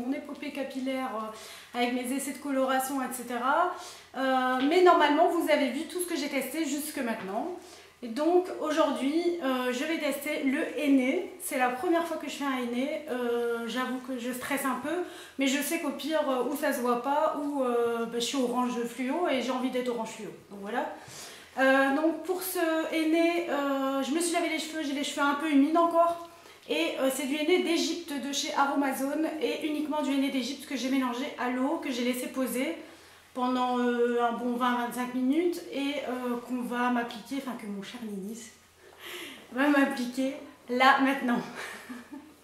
mon épopée capillaire avec mes essais de coloration, etc. Mais normalement, vous avez vu tout ce que j'ai testé jusque maintenant. Et donc aujourd'hui, je vais tester le henné. C'est la première fois que je fais un henné. J'avoue que je stresse un peu, mais je sais qu'au pire, ou ça se voit pas, ou je suis orange fluo et j'ai envie d'être orange fluo. Donc voilà. Donc pour ce henné, je me suis lavé les cheveux, j'ai les cheveux un peu humides encore. Et c'est du henné d'Égypte de chez Aromazone et uniquement du henné d'Égypte que j'ai mélangé à l'eau, que j'ai laissé poser pendant un bon 20-25 minutes et qu'on va m'appliquer, enfin que mon cher Ninis va m'appliquer là maintenant.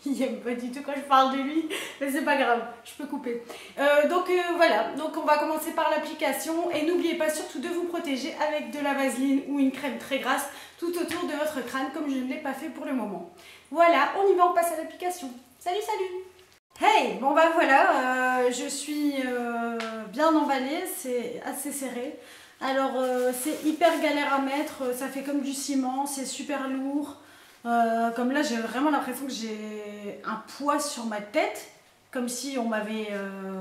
Il n'aime pas du tout quand je parle de lui, mais c'est pas grave, je peux couper. Voilà, donc on va commencer par l'application et n'oubliez pas surtout de vous protéger avec de la vaseline ou une crème très grasse tout autour de votre crâne comme je ne l'ai pas fait pour le moment. Voilà, on y va, on passe à l'application. Salut, salut! Hey, bon bah voilà, je suis bien emballée, c'est assez serré. Alors c'est hyper galère à mettre, ça fait comme du ciment, c'est super lourd. Comme là j'ai vraiment l'impression que j'ai un poids sur ma tête, comme si on m'avait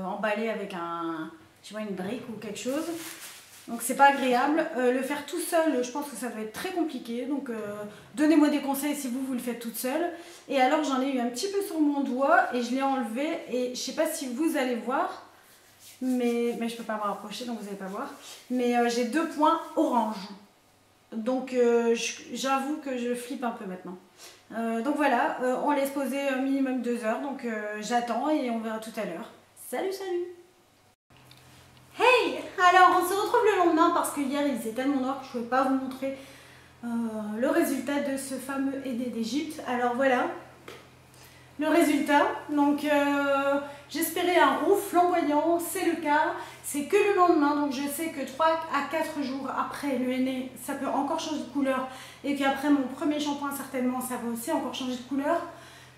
emballé avec une brique ou quelque chose. Donc c'est pas agréable. Le faire tout seul, je pense que ça doit être très compliqué. Donc donnez-moi des conseils si vous le faites toute seule. Et alors j'en ai eu un petit peu sur mon doigt et je l'ai enlevé. Et je sais pas si vous allez voir, mais je peux pas me rapprocher donc vous allez pas voir. Mais j'ai 2 points orange. Donc j'avoue que je flippe un peu maintenant. Donc voilà, on laisse poser minimum 2 heures. Donc j'attends et on verra tout à l'heure. Salut, salut! Hey! Alors on se retrouve le lendemain parce que hier il faisait tellement noir que je ne pouvais pas vous montrer le résultat de ce fameux henné d'Égypte. Alors voilà le résultat. Donc j'espérais un roux flamboyant, c'est le cas. C'est que le lendemain, donc je sais que 3 à 4 jours après le henné, ça peut encore changer de couleur. Et qu'après mon premier shampoing, certainement, ça va aussi encore changer de couleur.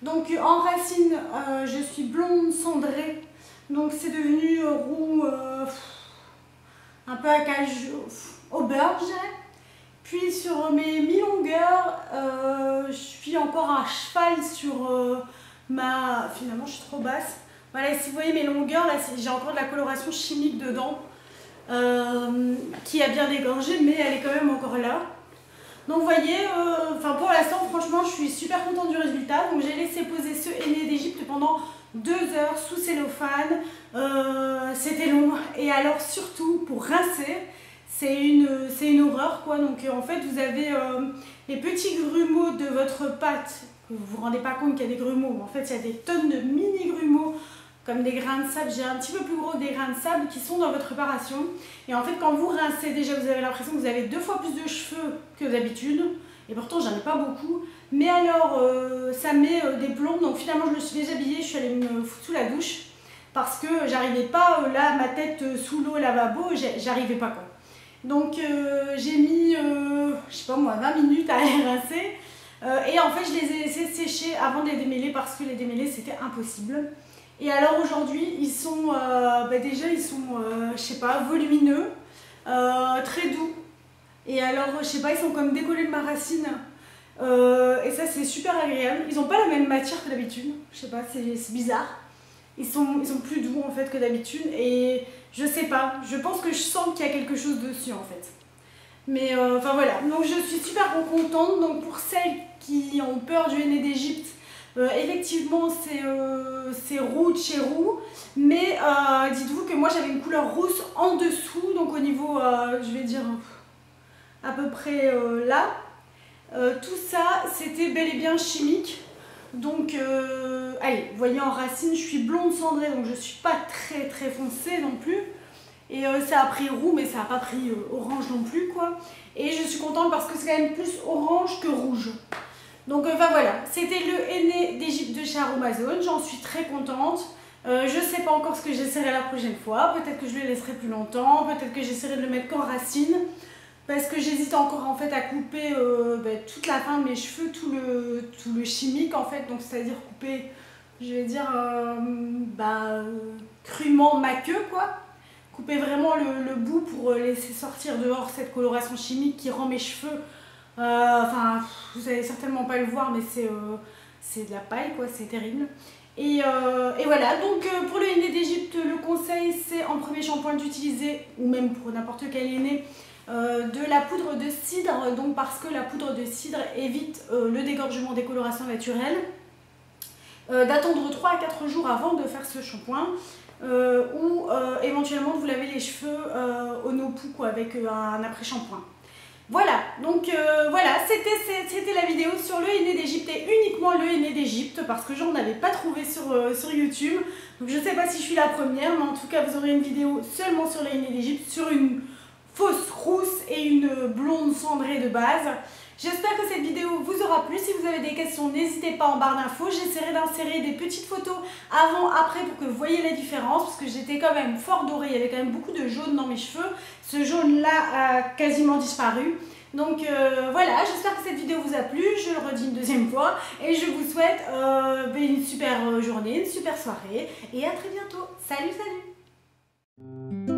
Donc en racine, je suis blonde cendrée. Donc c'est devenu roux, un peu à cage au beurre, je dirais. Puis sur mes mi-longueurs, je suis encore à cheval sur finalement je suis trop basse. Voilà, si vous voyez mes longueurs, là j'ai encore de la coloration chimique dedans, qui a bien dégorgé, mais elle est quand même encore là. Donc vous voyez, pour l'instant, franchement, je suis super contente du résultat. Donc j'ai laissé poser ce henné d'Égypte pendant 2 heures sous cellophane. C'était long. Et alors surtout, pour rincer, c'est une horreur, quoi. Donc en fait, vous avez les petits grumeaux de votre pâte. Vous vous rendez pas compte qu'il y a des grumeaux, mais en fait, il y a des tonnes de mini grumeaux, comme des grains de sable. J'ai un petit peu plus gros des grains de sable qui sont dans votre préparation. Et en fait, quand vous rincez, déjà, vous avez l'impression que vous avez 2 fois plus de cheveux que d'habitude. Et pourtant, j'en ai pas beaucoup. Mais alors, ça met des plombs. Donc finalement, je me suis déshabillée. Je suis allée me foutre sous la douche. Parce que j'arrivais pas, là, ma tête sous l'eau, lavabo, j'arrivais pas, quoi. Donc, j'ai mis, je sais pas moi, 20 minutes à les rincer. Et en fait, je les ai laissés sécher avant de les démêler parce que les démêler, c'était impossible. Et alors aujourd'hui, ils sont, déjà, ils sont, je sais pas, volumineux, très doux. Et alors, je sais pas, ils sont comme décollés de ma racine. Et ça, c'est super agréable. Ils n'ont pas la même matière que d'habitude. Je sais pas, c'est bizarre. Ils sont plus doux en fait que d'habitude. Et je sais pas, je pense que je sens qu'il y a quelque chose dessus en fait. Mais voilà, donc je suis super contente. Donc pour celles qui ont peur du henné d'Égypte, effectivement c'est roux de chez roux, mais dites-vous que moi j'avais une couleur rousse en dessous, donc au niveau, je vais dire à peu près là. Tout ça c'était bel et bien chimique. Donc allez, vous voyez en racine je suis blonde cendrée, donc je suis pas très foncée non plus. Et ça a pris roux, mais ça n'a pas pris orange non plus, quoi. Et je suis contente parce que c'est quand même plus orange que rouge. Donc voilà, c'était le henné d'Égypte de chez Aromazone. J'en suis très contente. Je ne sais pas encore ce que j'essaierai la prochaine fois. Peut-être que je le laisserai plus longtemps. Peut-être que j'essaierai de le mettre qu'en racine. Parce que j'hésite encore en fait à couper toute la fin de mes cheveux, tout le chimique en fait. Donc c'est-à-dire couper, je vais dire, crûment ma queue, quoi. Couper vraiment le bout pour laisser sortir dehors cette coloration chimique qui rend mes cheveux, vous allez certainement pas le voir, mais c'est de la paille, quoi, c'est terrible. Et voilà, donc pour le henné d'Égypte, le conseil c'est en premier shampoing d'utiliser, ou même pour n'importe quel henné, de la poudre de cidre, donc parce que la poudre de cidre évite le dégorgement des colorations naturelles. D'attendre 3 à 4 jours avant de faire ce shampoing, ou éventuellement de vous laver les cheveux au no-poo quoi, avec un après-shampoing. Voilà, donc voilà, c'était la vidéo sur le henné d'Égypte et uniquement le henné d'Égypte parce que j'en avais pas trouvé sur YouTube. Donc je sais pas si je suis la première, mais en tout cas vous aurez une vidéo seulement sur le henné d'Égypte, sur une fausse rousse et une blonde cendrée de base. J'espère que cette vidéo vous aura plu. Si vous avez des questions, n'hésitez pas en barre d'infos. J'essaierai d'insérer des petites photos avant-après pour que vous voyez la différence parce que j'étais quand même fort dorée. Il y avait quand même beaucoup de jaune dans mes cheveux. Ce jaune-là a quasiment disparu. Donc voilà, j'espère que cette vidéo vous a plu. Je le redis une deuxième fois. Et je vous souhaite une super journée, une super soirée. Et à très bientôt. Salut, salut!